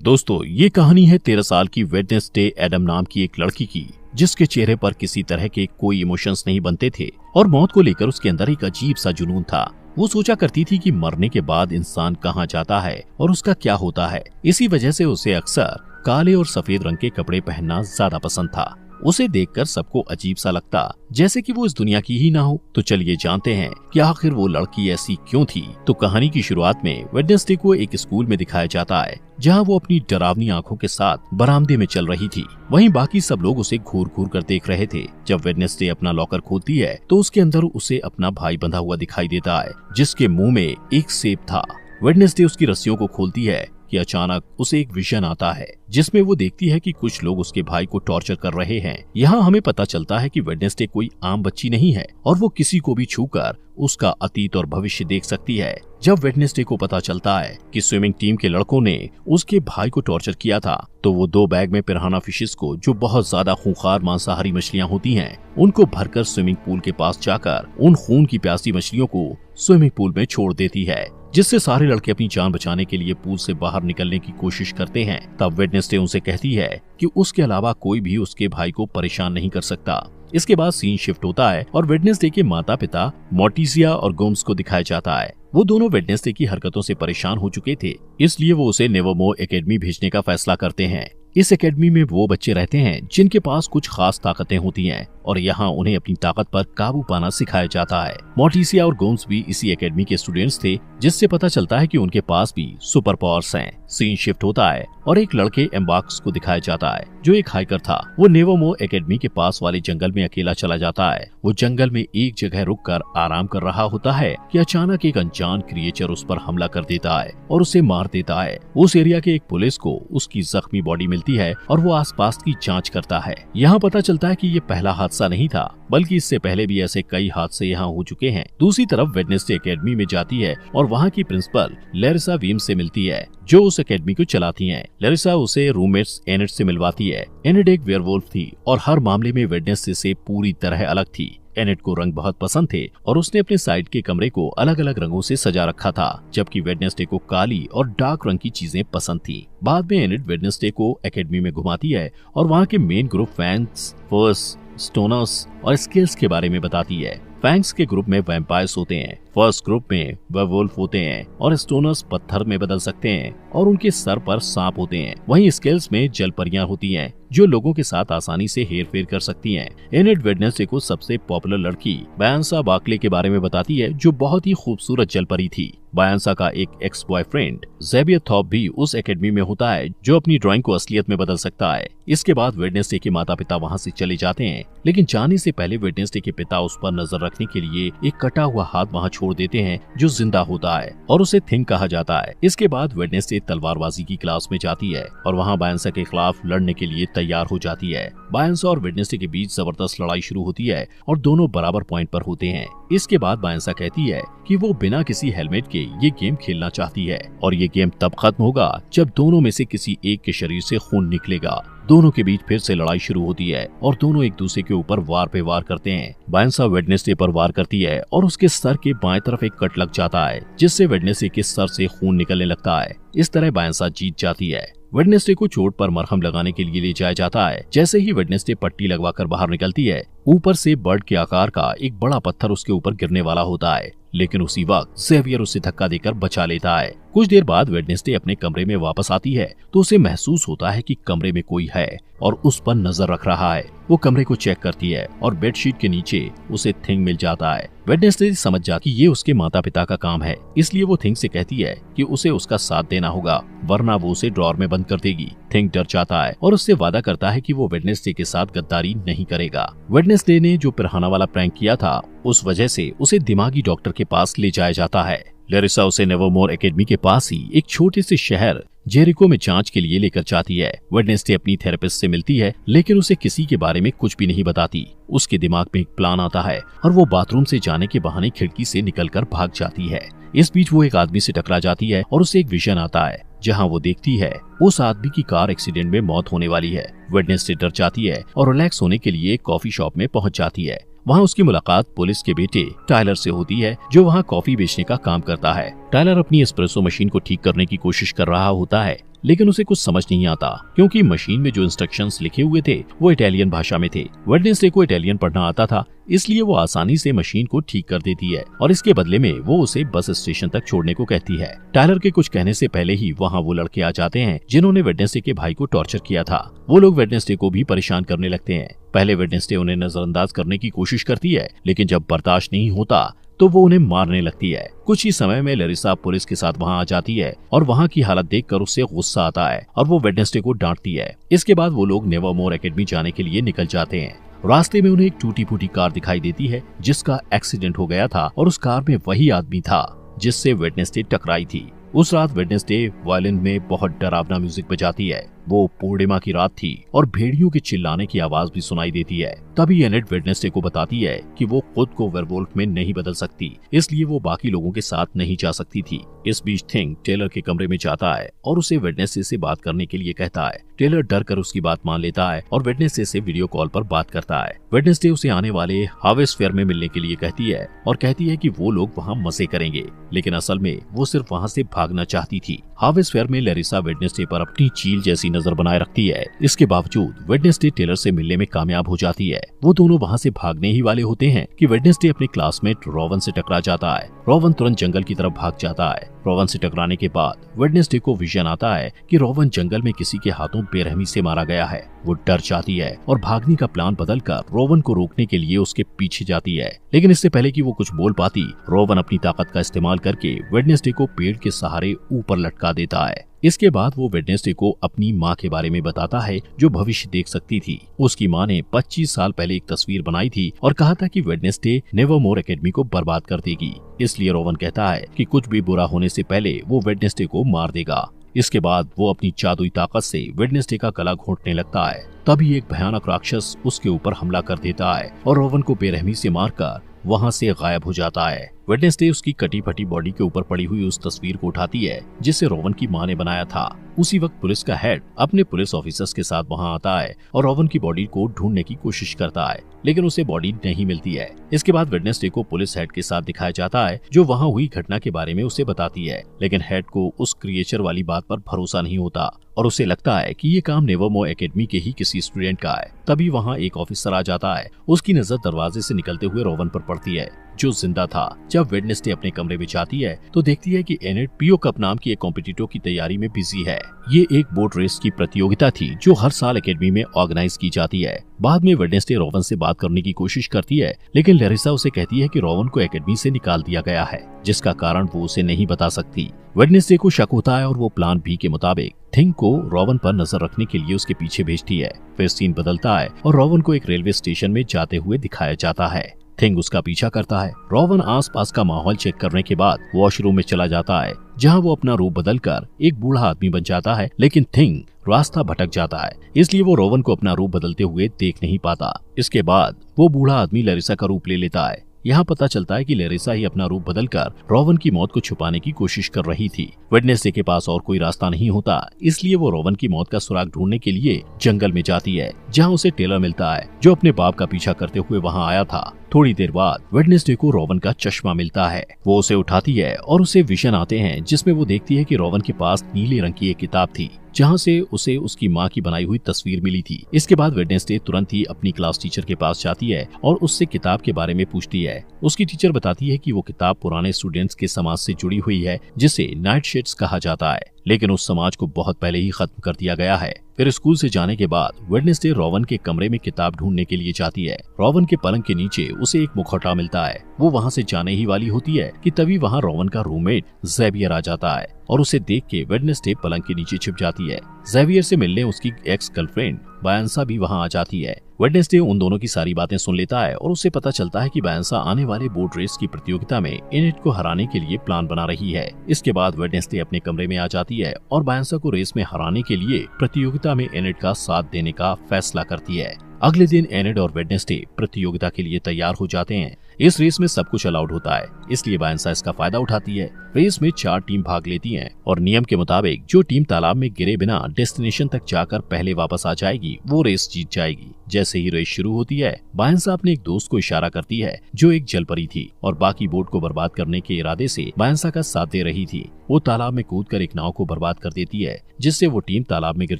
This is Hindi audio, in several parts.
दोस्तों, ये कहानी है 13 साल की वेडनेसडे एडम नाम की एक लड़की की, जिसके चेहरे पर किसी तरह के कोई इमोशंस नहीं बनते थे और मौत को लेकर उसके अंदर एक अजीब सा जुनून था। वो सोचा करती थी कि मरने के बाद इंसान कहाँ जाता है और उसका क्या होता है। इसी वजह से उसे अक्सर काले और सफेद रंग के कपड़े पहनना ज्यादा पसंद था। उसे देखकर सबको अजीब सा लगता, जैसे कि वो इस दुनिया की ही ना हो। तो चलिए जानते हैं कि आखिर वो लड़की ऐसी क्यों थी। तो कहानी की शुरुआत में वेडनेसडे को एक स्कूल में दिखाया जाता है, जहां वो अपनी डरावनी आंखों के साथ बरामदे में चल रही थी। वहीं बाकी सब लोग उसे घूर घूर कर देख रहे थे। जब वेडनेसडे अपना लॉकर खोलती है तो उसके अंदर उसे अपना भाई बंधा हुआ दिखाई देता है, जिसके मुंह में एक सेब था। वेडनेसडे उसकी रस्सियों को खोलती है कि अचानक उसे एक विजन आता है, जिसमें वो देखती है कि कुछ लोग उसके भाई को टॉर्चर कर रहे हैं। यहाँ हमें पता चलता है कि वेडनेसडे कोई आम बच्ची नहीं है और वो किसी को भी छूकर उसका अतीत और भविष्य देख सकती है। जब वेडनेसडे को पता चलता है कि स्विमिंग टीम के लड़कों ने उसके भाई को टॉर्चर किया था, तो वो 2 बैग में पिराना फिशेस को, जो बहुत ज्यादा खूंखार मांसाहारी मछलियां होती हैं, उनको भरकर स्विमिंग पूल के पास जाकर उन खून की प्यासी मछलियों को स्विमिंग पूल में छोड़ देती है, जिससे सारे लड़के अपनी जान बचाने के लिए पूल से बाहर निकलने की कोशिश करते हैं। तब वेडनेसडे उनसे कहती है कि उसके अलावा कोई भी उसके भाई को परेशान नहीं कर सकता। इसके बाद सीन शिफ्ट होता है और वेडनेसडे के माता पिता मोर्टिसिया और गोम्स को दिखाया जाता है। वो दोनों वेडनेसडे की हरकतों से परेशान हो चुके थे, इसलिए वो उसे नेवरमोर एकेडमी भेजने का फैसला करते हैं। इस एकेडमी में वो बच्चे रहते हैं जिनके पास कुछ खास ताकतें होती हैं और यहाँ उन्हें अपनी ताकत पर काबू पाना सिखाया जाता है। मोर्टिसिया और गोम्स भी इसी एकेडमी के स्टूडेंट्स थे, जिससे पता चलता है कि उनके पास भी सुपर पावर्स हैं। सीन शिफ्ट होता है और एक लड़के एम्बार्क्स को दिखाया जाता है, जो एक हाइकर था। वो नेवरमोर एकेडमी के पास वाले जंगल में अकेला चला जाता है। वो जंगल में एक जगह रुककर आराम कर रहा होता है कि अचानक एक अनजान क्रिएचर उस पर हमला कर देता है और उसे मार देता है। उस एरिया के एक पुलिस को उसकी जख्मी बॉडी मिलती है और वो आसपास की जांच करता है। यहाँ पता चलता है कि ये पहला हादसा नहीं था, बल्कि इससे पहले भी ऐसे कई हादसे यहाँ हो चुके हैं। दूसरी तरफ वेडनेसडे एकेडमी में जाती है और वहाँ की प्रिंसिपल लैरिसा वीम्स से मिलती है, जो उस एकेडमी को चलाती हैं। लैरिसा उसे रूममेट्स एनेट से मिलवाती है। एनेट एक वेयरवुल्फ थी और हर मामले में वेडनेसडे से पूरी तरह अलग थी। एनेट को रंग बहुत पसंद थे और उसने अपने साइड के कमरे को अलग अलग रंगों से सजा रखा था, जबकि वेडनेसडे को काली और डार्क रंग की चीजें पसंद थी। बाद में एनेट वेडनेसडे को एकेडमी में घुमाती है और वहाँ के मेन ग्रुप फैंग्स, फर्स, स्टोनर्स और स्केल्स के बारे में बताती है। फैंग्स के ग्रुप में वैम्पायर्स होते हैं, फर्स्ट ग्रुप में वेयरवुल्फ होते हैं और स्टोनर्स पत्थर में बदल सकते हैं और उनके सर पर सांप होते हैं। वहीं स्केल्स में जल परियां होती हैं, जो लोगों के साथ आसानी से हेर फेर कर सकती हैं। एनेट वेडनेसडे को सबसे पॉपुलर लड़की बायंसा बार्कले के बारे में बताती है, जो बहुत ही खूबसूरत जल परी थी। बायंसा का एक एक्स बॉयफ्रेंड ज़ेवियर थॉप भी उस एकेडमी में होता है, जो अपनी ड्राइंग को असलियत में बदल सकता है। इसके बाद वेडनेसडे के माता पिता वहाँ से चले जाते हैं, लेकिन जाने से पहले वेडनेसडे के पिता उस पर नजर रखने के लिए एक कटा हुआ हाथ वहाँ छोड़ देते हैं, जो जिंदा होता है और उसे थिंग कहा जाता है। इसके बाद वेडनेसडे तलवारबाजी की क्लास में जाती है और वहाँ बायंसा के खिलाफ लड़ने के लिए तैयार हो जाती है। बायंसा और वेडनेसडे के बीच जबरदस्त लड़ाई शुरू होती है और दोनों बराबर पॉइंट पर होते हैं। इसके बाद बायंसा कहती है कि वो बिना किसी हेलमेट के ये गेम खेलना चाहती है और ये गेम तब खत्म होगा जब दोनों में से किसी एक के शरीर से खून निकलेगा। दोनों के बीच फिर से लड़ाई शुरू होती है और दोनों एक दूसरे के ऊपर वार पे वार करते हैं। बायंसा वेडनेसडे पर वार करती है और उसके सर के बाएं तरफ एक कट लग जाता है, जिससे वेडनेसडे के सर से खून निकलने लगता है। इस तरह बायंसा जीत जाती है। वेडनेसडे को चोट पर मरहम लगाने के लिए ले जाया जाता है। जैसे ही वेडनेसडे पट्टी लगवाकर बाहर निकलती है, ऊपर से बर्ड के आकार का एक बड़ा पत्थर उसके ऊपर गिरने वाला होता है, लेकिन उसी वक्त ज़ेवियर उसे धक्का देकर बचा लेता है। कुछ देर बाद वेडनेसडे अपने कमरे में वापस आती है तो उसे महसूस होता है कि कमरे में कोई है और उस पर नजर रख रहा है। वो कमरे को चेक करती है और बेडशीट के नीचे उसे थिंग मिल जाता है। वेडनेसडे समझ जाती कि ये उसके माता पिता का काम है, इसलिए वो थिंग से कहती है कि उसे उसका साथ देना होगा, वरना वो उसे ड्रॉर में बंद कर देगी। थिंग डर जाता है और उससे वादा करता है कि वो वेडनेसडे के साथ गद्दारी नहीं करेगा। वेडनेसडे ने जो पिराना वाला प्रैंक किया था, उस वजह से उसे दिमागी डॉक्टर के पास ले जाया जाता है। लैरिसा उसे नेवरमोर एकेडमी के पास ही एक छोटे से शहर जेरिको में जांच के लिए लेकर जाती है। वेडनेसडे अपनी थेरेपिस्ट से मिलती है, लेकिन उसे किसी के बारे में कुछ भी नहीं बताती। उसके दिमाग में एक प्लान आता है और वो बाथरूम से जाने के बहाने खिड़की से निकलकर भाग जाती है। इस बीच वो एक आदमी से टकरा जाती है और उसे एक विजन आता है, जहां वो देखती है उस आदमी की कार एक्सीडेंट में मौत होने वाली है। वेडनेसडे डर जाती है और रिलैक्स होने के लिए एक कॉफी शॉप में पहुंच जाती है। वहाँ उसकी मुलाकात पुलिस के बेटे टायलर से होती है, जो वहाँ कॉफी बेचने का काम करता है। टायलर अपनी एस्प्रेसो मशीन को ठीक करने की कोशिश कर रहा होता है, लेकिन उसे कुछ समझ नहीं आता क्योंकि मशीन में जो इंस्ट्रक्शंस लिखे हुए थे वो इटालियन भाषा में थे। वेडनेसडे को इटालियन पढ़ना आता था, इसलिए वो आसानी से मशीन को ठीक कर देती है और इसके बदले में वो उसे बस स्टेशन तक छोड़ने को कहती है। टायलर के कुछ कहने से पहले ही वहाँ वो लड़के आ जाते हैं जिन्होंने वेडनेसडे के भाई को टॉर्चर किया था। वो लोग वेडनेसडे को भी परेशान करने लगते हैं। पहले वेडनेसडे उन्हें नजरअंदाज करने की कोशिश करती है, लेकिन जब बर्दाश्त नहीं होता तो वो उन्हें मारने लगती है। कुछ ही समय में लैरिसा पुलिस के साथ वहां आ जाती है और वहां की हालत देखकर उससे गुस्सा आता है और वो वेडनेसडे को डांटती है। इसके बाद वो लोग नेवरमोर एकेडमी जाने के लिए निकल जाते हैं। रास्ते में उन्हें एक टूटी फूटी कार दिखाई देती है जिसका एक्सीडेंट हो गया था और उस कार में वही आदमी था जिससे वेडनेसडे टकराई थी। उस रात वेडनेसडे वायलिन में बहुत डरावना म्यूजिक बजाती है। वो पूर्णिमा की रात थी और भेड़ियों के चिल्लाने की आवाज भी सुनाई देती है। तभी एनेट वेडनेसडे को बताती है कि वो खुद को वेयरवुल्फ में नहीं बदल सकती, इसलिए वो बाकी लोगों के साथ नहीं जा सकती थी। इस बीच थिंग टेलर के कमरे में जाता है और उसे वेडनेसडे से बात करने के लिए कहता है। टेलर डर कर उसकी बात मान लेता है और वेडनेसडे से वीडियो कॉल पर बात करता है। वेडनेसडे उसे आने वाले हार्वेस्ट फेयर में मिलने के लिए कहती है और कहती है कि वो लोग वहाँ मजे करेंगे, लेकिन असल में वो सिर्फ वहाँ से भागना चाहती थी। हार्वेस्ट फेयर में लैरिसा वेडनेसडे पर अपनी चील जैसी नजर बनाए रखती है। इसके बावजूद वेडनेसडे टेलर से मिलने में कामयाब हो जाती है। वो दोनों वहाँ से भागने ही वाले होते हैं कि वेडनेसडे अपने क्लासमेट रोवन से टकरा जाता है। रोवन तुरंत जंगल की तरफ भाग जाता है। रोवन से टकराने के बाद वेडनेसडे को विजन आता है कि रोवन जंगल में किसी के हाथों बेरहमी से मारा गया है। वो डर जाती है और भागने का प्लान बदलकर रोवन को रोकने के लिए उसके पीछे जाती है, लेकिन इससे पहले कि वो कुछ बोल पाती, रोवन अपनी ताकत का इस्तेमाल करके वेडनेसडे को पेड़ के सहारे ऊपर लटका देता है। इसके बाद वो वेडनेसडे को अपनी माँ के बारे में बताता है जो भविष्य देख सकती थी। उसकी माँ ने 25 साल पहले एक तस्वीर बनाई थी और कहा था कि वेडनेसडे नेवरमोर एकेडमी को बर्बाद कर देगी। इसलिए रोवन कहता है कि कुछ भी बुरा होने से पहले वो वेडनेसडे को मार देगा। इसके बाद वो अपनी जादुई ताकत से वेडनेसडे का गला घोंटने लगता है। तभी एक भयानक राक्षस उसके ऊपर हमला कर देता है और रोवन को बेरहमी से मारकर वहाँ से गायब हो जाता है। वेडनेसडे उसकी कटी फटी बॉडी के ऊपर पड़ी हुई उस तस्वीर को उठाती है जिसे रोवन की माँ ने बनाया था। उसी वक्त पुलिस का हेड अपने पुलिस ऑफिसर्स के साथ वहाँ आता है और रोवन की बॉडी को ढूंढने की कोशिश करता है, लेकिन उसे बॉडी नहीं मिलती है। इसके बाद वेडनेसडे को पुलिस हेड के साथ दिखाया जाता है जो वहाँ हुई घटना के बारे में उसे बताती है, लेकिन हेड को उस क्रिएचर वाली बात पर भरोसा नहीं होता और उसे लगता है कि ये काम नेवरमोर एकेडमी के ही किसी स्टूडेंट का है। तभी वहाँ एक ऑफिसर आ जाता है। उसकी नजर दरवाजे से निकलते हुए रोवन पर पड़ती है जो जिंदा था। जब वेडनेसडे अपने कमरे में जाती है तो देखती है कि एनेट पीओ कप नाम की एक कॉम्पिटिटर की तैयारी में बिजी है। ये एक बोट रेस की प्रतियोगिता थी जो हर साल एकेडमी में ऑर्गेनाइज की जाती है। बाद में वेडनेसडे रोवन से बात करने की कोशिश करती है, लेकिन लैरिसा उसे कहती है कि रोवन को एकेडमी से निकाल दिया गया है, जिसका कारण वो उसे नहीं बता सकती। वेडनेसडे को शक होता है और वो प्लान बी के मुताबिक थिंग को रोवन पर नजर रखने के लिए उसके पीछे भेजती है। फिर सीन बदलता है और रोवन को एक रेलवे स्टेशन में जाते हुए दिखाया जाता है। थिंग उसका पीछा करता है। रोवन आसपास का माहौल चेक करने के बाद वॉशरूम में चला जाता है, जहां वो अपना रूप बदलकर एक बूढ़ा आदमी बन जाता है, लेकिन थिंग रास्ता भटक जाता है, इसलिए वो रोवन को अपना रूप बदलते हुए देख नहीं पाता। इसके बाद वो बूढ़ा आदमी लैरिसा का रूप ले लेता है। यहाँ पता चलता है कि लैरिसा ही अपना रूप बदलकर रोवन की मौत को छुपाने की कोशिश कर रही थी। वेडनेसडे के पास और कोई रास्ता नहीं होता, इसलिए वो रोवन की मौत का सुराग ढूंढने के लिए जंगल में जाती है, जहाँ उसे टेलर मिलता है जो अपने बाप का पीछा करते हुए वहाँ आया था। थोड़ी देर बाद वेडनेसडे को रोवन का चश्मा मिलता है। वो उसे उठाती है और उसे विजन आते हैं जिसमें वो देखती है कि रोवन के पास नीले रंग की एक किताब थी जहाँ से उसे उसकी माँ की बनाई हुई तस्वीर मिली थी। इसके बाद वेडनेसडे तुरंत ही अपनी क्लास टीचर के पास जाती है और उससे किताब के बारे में पूछती है। उसकी टीचर बताती है कि वो किताब पुराने स्टूडेंट्स के समाज से जुड़ी हुई है जिसे नाइट शेड्स कहा जाता है, लेकिन उस समाज को बहुत पहले ही खत्म कर दिया गया है। फिर स्कूल से जाने के बाद वेडनेसडे रोवन के कमरे में किताब ढूंढने के लिए जाती है। रोवन के पलंग के नीचे उसे एक मुखौटा मिलता है। वो वहाँ से जाने ही वाली होती है कि तभी वहाँ रोवन का रूममेट ज़ेवियर आ जाता है और उसे देख के वेडनेसडे पलंग के नीचे छिप जाती है। ज़ेवियर से मिलने उसकी एक्स गर्लफ्रेंड बायंसा भी वहाँ आ जाती है। वेडनेसडे उन दोनों की सारी बातें सुन लेता है और उसे पता चलता है कि बायंसा आने वाले बोट रेस की प्रतियोगिता में एनेट को हराने के लिए प्लान बना रही है। इसके बाद वेडनेसडे अपने कमरे में आ जाती है और बायंसा को रेस में हराने के लिए प्रतियोगिता में एनेट का साथ देने का फैसला करती है। अगले दिन एनेड और वेडनेसडे प्रतियोगिता के लिए तैयार हो जाते हैं। इस रेस में सब कुछ अलाउड होता है, इसलिए बायंसा इसका फायदा उठाती है। रेस में 4 टीम भाग लेती हैं और नियम के मुताबिक जो टीम तालाब में गिरे बिना डेस्टिनेशन तक जाकर पहले वापस आ जाएगी वो रेस जीत जाएगी। जैसे ही रेस शुरू होती है, बायंसा अपने एक दोस्त को इशारा करती है जो एक जलपरी थी और बाकी बोट को बर्बाद करने के इरादे से बायंसा का साथ दे रही थी। वो तालाब में कूदकर एक नाव को बर्बाद कर देती है, जिससे वो टीम तालाब में गिर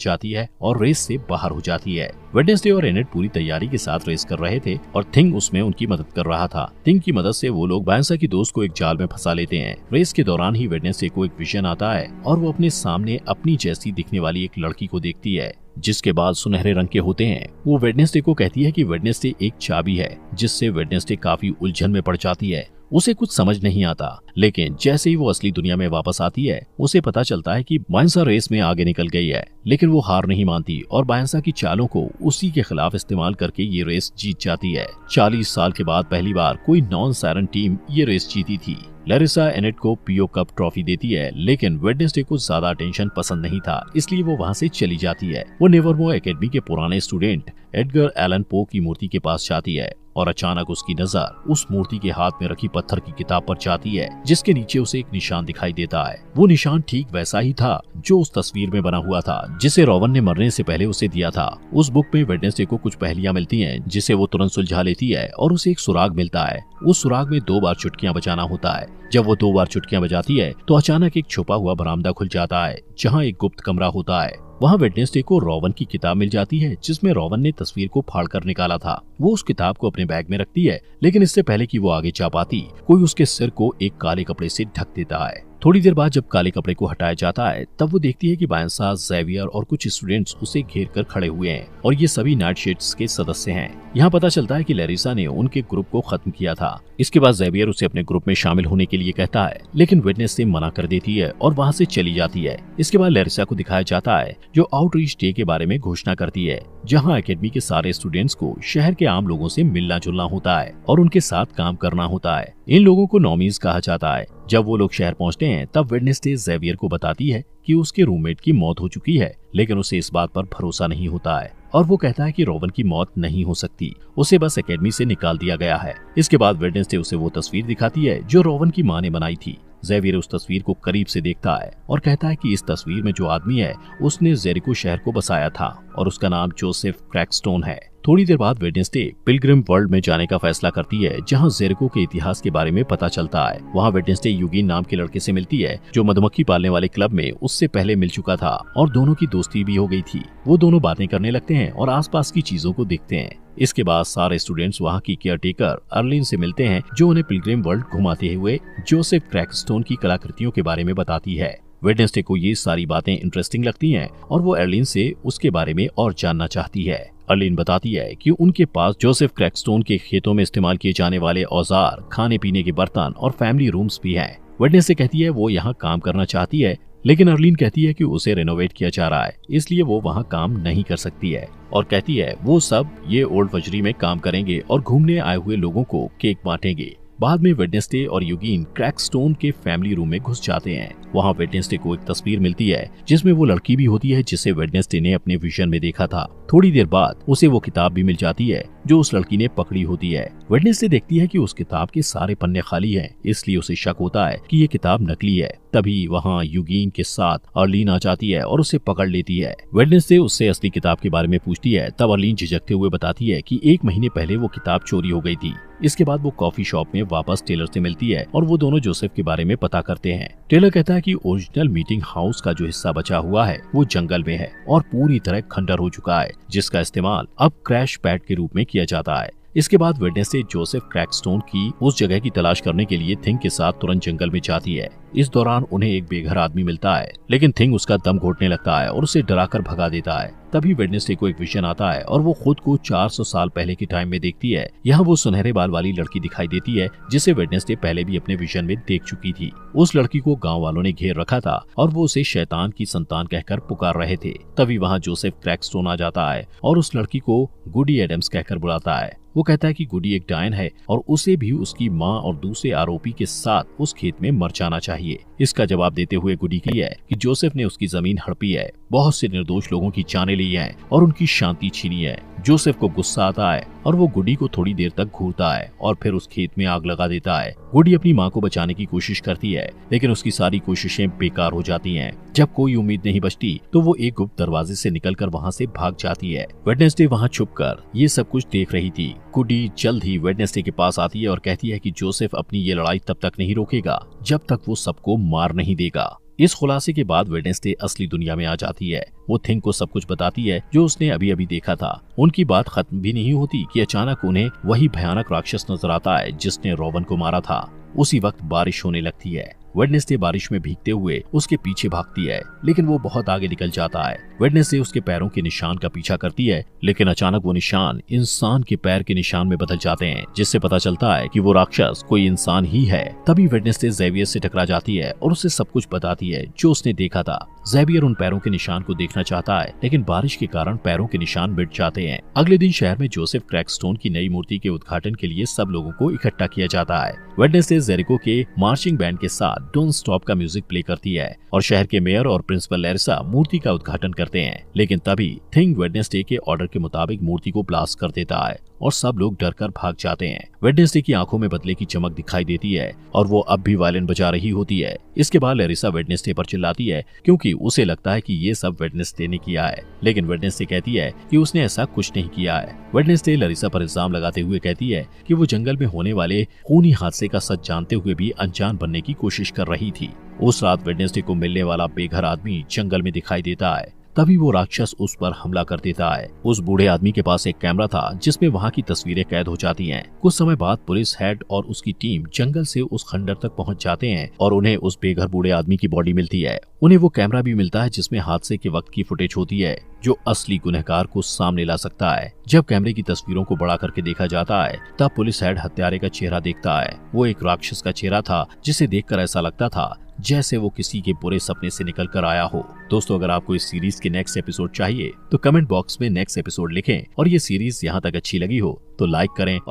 जाती है और रेस से बाहर हो जाती है। वेडनेसडे और एनेड पूरी तैयारी के साथ रेस कर रहे थे और थिंग उसमें उनकी मदद कर रहा था। थिंग की मदद से वो लोग बायंसा की दोस्त को एक जाल में फंसा लेते हैं। रेस के दौरान ही वेडनेसडे को एक विजन आता है और वो अपने सामने अपनी जैसी दिखने वाली एक लड़की को देखती है जिसके बाल सुनहरे रंग के होते हैं। वो वेडनेसडे को कहती है कि वेडनेसडे एक चाबी है, जिससे वेडनेसडे काफी उलझन में पड़ जाती है। उसे कुछ समझ नहीं आता, लेकिन जैसे ही वो असली दुनिया में वापस आती है उसे पता चलता है कि बायंसा रेस में आगे निकल गई है, लेकिन वो हार नहीं मानती और बायंसा की चालों को उसी के खिलाफ इस्तेमाल करके ये रेस जीत जाती है। 40 साल के बाद पहली बार कोई नॉन सायरन टीम ये रेस जीती थी। लैरिसा एनेड को पीओ कप ट्रॉफी देती है, लेकिन वेडनेसडे को ज्यादा अटेंशन पसंद नहीं था, इसलिए वो वहाँ से चली जाती है। वो नेवरमोर एकेडमी के पुराने स्टूडेंट एडगर एलन पो की मूर्ति के पास जाती है और अचानक उसकी नजर उस मूर्ति के हाथ में रखी पत्थर की किताब पर जाती है, जिसके नीचे उसे एक निशान दिखाई देता है। वो निशान ठीक वैसा ही था जो उस तस्वीर में बना हुआ था, जिसे रोवन ने मरने से पहले उसे दिया था। उस बुक में वेडनेसडे को कुछ पहेलियां मिलती हैं, जिसे वो तुरंत सुलझा लेती है और उसे एक सुराग मिलता है। उस सुराग में 2 बार चुटकियां बजाना होता है। जब वो 2 बार चुटकियां बजाती है तो अचानक एक छुपा हुआ बरामदा खुल जाता है, जहाँ एक गुप्त कमरा होता है। वहाँ वेडनेसडे को रोवन की किताब मिल जाती है, जिसमें रोवन ने तस्वीर को फाड़कर निकाला था। वो उस किताब को अपने बैग में रखती है, लेकिन इससे पहले कि वो आगे जा पाती, कोई उसके सिर को एक काले कपड़े से ढक देता है। थोड़ी देर बाद जब काले कपड़े को हटाया जाता है, तब वो देखती है कि बायंसा, ज़ेवियर और कुछ स्टूडेंट्स उसे घेर कर खड़े हुए हैं और ये सभी नाइटशेड्स के सदस्य हैं। यहाँ पता चलता है कि लैरिसा ने उनके ग्रुप को खत्म किया था। इसके बाद ज़ेवियर उसे अपने ग्रुप में शामिल होने के लिए कहता है, लेकिन वेडनेसडे मना कर देती है और वहाँ से चली जाती है। इसके बाद लैरिसा को दिखाया जाता है जो आउटरीच डे के बारे में घोषणा करती है, जहाँ एकेडमी के सारे स्टूडेंट्स को शहर के आम लोगों से मिलना जुलना होता है और उनके साथ काम करना होता है। इन लोगों को नॉमीज कहा जाता है। जब वो लोग शहर पहुंचते हैं, तब वेडनेसडे ज़ेवियर को बताती है कि उसके रूममेट की मौत हो चुकी है, लेकिन उसे इस बात पर भरोसा नहीं होता है और वो कहता है कि रोवन की मौत नहीं हो सकती, उसे बस एकेडमी से निकाल दिया गया है। इसके बाद वेडनेसडे उसे वो तस्वीर दिखाती है जो रोवन की माँ ने बनाई थी। ज़ेवियर उस तस्वीर को करीब से देखता है और कहता है कि इस तस्वीर में जो आदमी है उसने जेरिको शहर को बसाया था और उसका नाम जोसेफ क्रैकस्टोन है। थोड़ी देर बाद वेडनेसडे पिलग्रिम वर्ल्ड में जाने का फैसला करती है, जहां जेरिको के इतिहास के बारे में पता चलता है। वहां वेडनेसडे यूगिन नाम के लड़के से मिलती है जो मधुमक्खी पालने वाले क्लब में उससे पहले मिल चुका था और दोनों की दोस्ती भी हो गई थी। वो दोनों बातें करने लगते हैं और आसपास की चीजों को देखते हैं। इसके बाद सारे स्टूडेंट्स वहाँ की केयरटेकर अर्लिन से मिलते हैं, जो उन्हें पिलग्रिम वर्ल्ड घुमाते हुए जोसेफ क्रैकस्टोन की कलाकृतियों के बारे में बताती है। वेडनेसडे को ये सारी बातें इंटरेस्टिंग लगती हैं और वो अर्लिन से उसके बारे में और जानना चाहती है। अर्लिन बताती है कि उनके पास जोसेफ क्रैकस्टोन के खेतों में इस्तेमाल किए जाने वाले औजार, खाने पीने के बर्तन और फैमिली रूम्स भी हैं। वेडनेसडे कहती है वो यहाँ काम करना चाहती है, लेकिन अर्लिन कहती है कि उसे रेनोवेट किया जा रहा है, इसलिए वो वहाँ काम नहीं कर सकती है और कहती है वो सब ये ओल्ड वजरी में काम करेंगे और घूमने आए हुए लोगों को केक बांटेंगे। बाद में वेडनेसडे और यूगिन क्रैकस्टोन के फैमिली रूम में घुस जाते हैं। वहाँ वेडनेसडे को एक तस्वीर मिलती है जिसमें वो लड़की भी होती है जिसे वेडनेसडे ने अपने विजन में देखा था। थोड़ी देर बाद उसे वो किताब भी मिल जाती है जो उस लड़की ने पकड़ी होती है। वेडनेसडे देखती है कि उस किताब के सारे पन्ने खाली हैं, इसलिए उसे शक होता है कि ये किताब नकली है। तभी वहाँ यूगिन के साथ अर्लिन आ जाती है और उसे पकड़ लेती है। वेडनेसडे उससे असली किताब के बारे में पूछती है, तब अर्लिन झिझकते हुए बताती है कि 1 महीने पहले वो किताब चोरी हो गई थी। इसके बाद वो कॉफी शॉप में वापस टेलर से मिलती है और वो दोनों जोसेफ के बारे में पता करते हैं। टेलर कहता है कि ओरिजिनल मीटिंग हाउस का जो हिस्सा बचा हुआ है वो जंगल में है और पूरी तरह खंडर हो चुका है, जिसका इस्तेमाल अब क्रैश पैड के रूप में किया जाता है। इसके बाद वेडनेसडे जोसेफ क्रैकस्टोन की उस जगह की तलाश करने के लिए थिंग के साथ तुरंत जंगल में जाती है। इस दौरान उन्हें एक बेघर आदमी मिलता है, लेकिन थिंग उसका दम घोटने लगता है और उसे डराकर भगा देता है। तभी वेडनेसडे को एक विजन आता है और वो खुद को 400 साल पहले के टाइम में देखती है। यहाँ वो सुनहरे बाल वाली लड़की दिखाई देती है जिसे वेडनेसडे पहले भी अपने विजन में देख चुकी थी। उस लड़की को गांव वालों ने घेर रखा था और वो उसे शैतान की संतान कहकर पुकार रहे थे। तभी वहाँ जोसेफ क्रैकस्टोन आ जाता है और उस लड़की को गुडी एडम्स कहकर बुलाता है। वो कहता है कि गुडी एक डायन है और उसे भी उसकी माँ और दूसरे आरोपी के साथ उस खेत में मर जाना चाहिए। चाहिए। इसका जवाब देते हुए गुडी की है कि जोसेफ ने उसकी जमीन हड़पी है, बहुत से निर्दोष लोगों की जानें ली है और उनकी शांति छीनी है। जोसेफ को गुस्सा आता है और वो गुडी को थोड़ी देर तक घूरता है और फिर उस खेत में आग लगा देता है। गुडी अपनी माँ को बचाने की कोशिश करती है, लेकिन उसकी सारी कोशिशें बेकार हो जाती हैं। जब कोई उम्मीद नहीं बचती तो वो एक गुप्त दरवाजे से निकलकर वहाँ से भाग जाती है। वेडनेसडे वहाँ छुपकर ये सब कुछ देख रही थी। गुडी जल्द ही वेडनेसडे के पास आती है और कहती है कि जोसेफ अपनी ये लड़ाई तब तक नहीं रोकेगा जब तक वो सबको मार नहीं देगा। इस खुलासे के बाद वेडनेसडे असली दुनिया में आ जाती है। वो थिंग को सब कुछ बताती है जो उसने अभी अभी देखा था। उनकी बात खत्म भी नहीं होती कि अचानक उन्हें वही भयानक राक्षस नजर आता है जिसने रॉबन को मारा था। उसी वक्त बारिश होने लगती है। वेडनेसडे बारिश में भीगते हुए उसके पीछे भागती है, लेकिन वो बहुत आगे निकल जाता है। वेडनेसडे उसके पैरों के निशान का पीछा करती है, लेकिन अचानक वो निशान इंसान के पैर के निशान में बदल जाते हैं, जिससे पता चलता है कि वो राक्षस कोई इंसान ही है। तभी वेडनेसडे ज़ेवियर से टकरा जाती है और उसे सब कुछ बताती है जो उसने देखा था। ज़ेवियर उन पैरों के निशान को देखना चाहता है, लेकिन बारिश के कारण पैरों के निशान मिट जाते हैं। अगले दिन शहर में जोसेफ क्रैकस्टोन की नई मूर्ति के उद्घाटन के लिए सब लोगों को इकट्ठा किया जाता है। वेडनेसडे जेरिको के मार्चिंग बैंड के साथ डोंट स्टॉप का म्यूजिक प्ले करती है और शहर के मेयर और प्रिंसिपल लैरिसा मूर्ति का उद्घाटन करते हैं, लेकिन तभी थिंग वेडनेसडे के ऑर्डर के मुताबिक मूर्ति को ब्लास्ट कर देता है और सब लोग डरकर भाग जाते हैं। वेडनेसडे की आंखों में बदले की चमक दिखाई देती है और वो अब भी वायलिन बजा रही होती है। इसके बाद लैरिसा वेडनेसडे पर चिल्लाती है क्योंकि उसे लगता है कि ये सब वेडनेसडे ने किया है, लेकिन वेडनेसडे कहती है कि उसने ऐसा कुछ नहीं किया है। वेडनेसडे लैरिसा पर इल्जाम लगाते हुए कहती है कि वो जंगल में होने वाले खूनी हादसे का सच जानते हुए भी अनजान बनने की कोशिश कर रही थी। उस रात वेडनेसडे को मिलने वाला बेघर आदमी जंगल में दिखाई देता है। तभी वो राक्षस उस पर हमला कर देता है। उस बूढ़े आदमी के पास एक कैमरा था जिसमें वहाँ की तस्वीरें कैद हो जाती हैं। कुछ समय बाद पुलिस हेड और उसकी टीम जंगल से उस खंडर तक पहुँच जाते हैं और उन्हें उस बेघर बूढ़े आदमी की बॉडी मिलती है। उन्हें वो कैमरा भी मिलता है जिसमें हादसे के वक्त की फुटेज होती है जो असली गुनहगार को सामने ला सकता है। जब कैमरे की तस्वीरों को बड़ा करके देखा जाता है तब पुलिस हेड हत्यारे का चेहरा देखता है। वो एक राक्षस का चेहरा था जिसे देखकर ऐसा लगता था जैसे वो किसी के बुरे सपने से निकल कर आया हो। दोस्तों, अगर आपको इस सीरीज के नेक्स्ट एपिसोड चाहिए तो कमेंट बॉक्स में नेक्स्ट एपिसोड लिखें और ये सीरीज यहाँ तक अच्छी लगी हो तो लाइक करें।